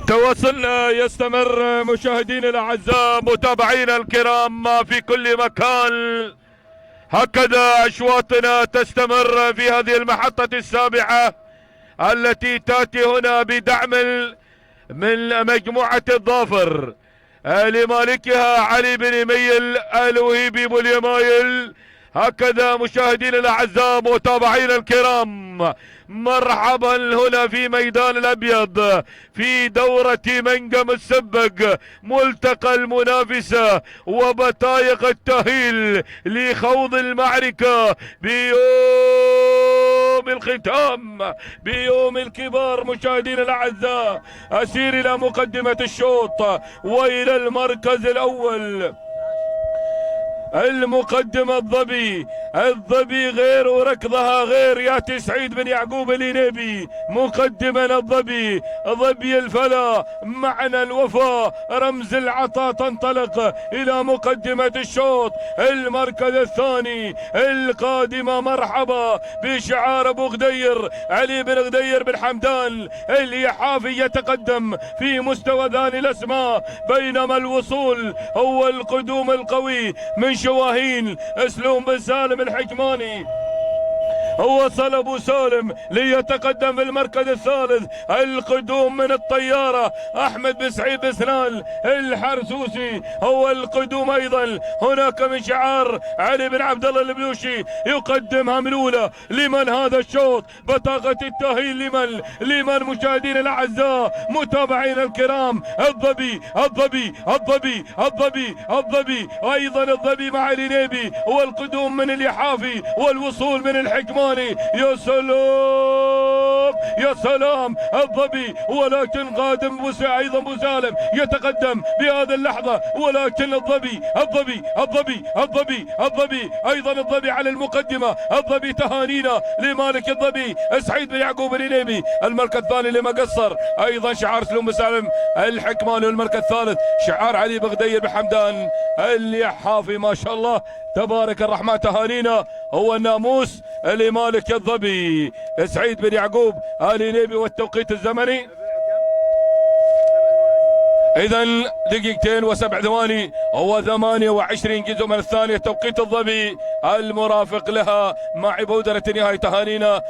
تواصلنا يستمر مشاهدينا الاعزاء متابعينا الكرام في كل مكان. هكذا اشواطنا تستمر في هذه المحطة السابعة التي تاتي هنا بدعم من مجموعة الظافر لمالكها علي بن ميل الوهيبي بوليمايل. هكذا مشاهدينا الاعزاء متابعينا الكرام، مرحبا هنا في ميدان الابيض في دورة منقم السبق، ملتقى المنافسة وبطايق التأهيل لخوض المعركة بيوم الختام، بيوم الكبار. مشاهدينا الاعزاء اسير الى مقدمة الشوط والى المركز الاول. المقدمة الظبي غير وركضها غير. ياتي سعيد بن يعقوب الينيبي مقدما الظبي، ظبي الفلا معنى الوفاء رمز العطاء، تنطلق الى مقدمة الشوط. المركز الثاني القادمة مرحبا بشعار ابو غدير، علي بن غدير بن حمدان اليحافي يتقدم في مستوى ثاني الاسماء، بينما الوصول هو القدوم القوي من شواهين اسلوم بن سالم الحكماني. وصل ابو سالم ليتقدم في المركز الثالث. القدوم من الطيارة احمد بن سعيد بن سنان الحرسوسي هو القدوم ايضا. هناك من شعار علي بن عبد الله البلوشي يقدمها من اولى. لمن هذا الشوط؟ بطاقة التأهيل لمن مشاهدينا الاعزاء متابعينا الكرام؟ الظبي ايضا الظبي مع الينيبي، والقدوم من اليحافي والوصول من الحكماني. يا سلام يا سلام الظبي، ولكن قادم ايضا ابو سالم يتقدم بهذه اللحظة، ولكن الظبي ايضا الظبي على المقدمة. الظبي تهانينا لمالك الظبي سعيد بن يعقوب الينيبي. المركز الثاني لما قصر ايضا شعار سلوم بن سالم الحكماني، والمركز الثالث شعار علي بن غدير بن حمدان اليحافي. ما شاء الله تبارك الرحمن، تهانينا هو الناموس لمالك الظبي سعيد بن يعقوب الينيبي. والتوقيت الزمني اذا دقيقتين وسبع ثواني هو 28 جزء من الثانية. توقيت الظبي المرافق لها مع بودرة نهاية. تهانينا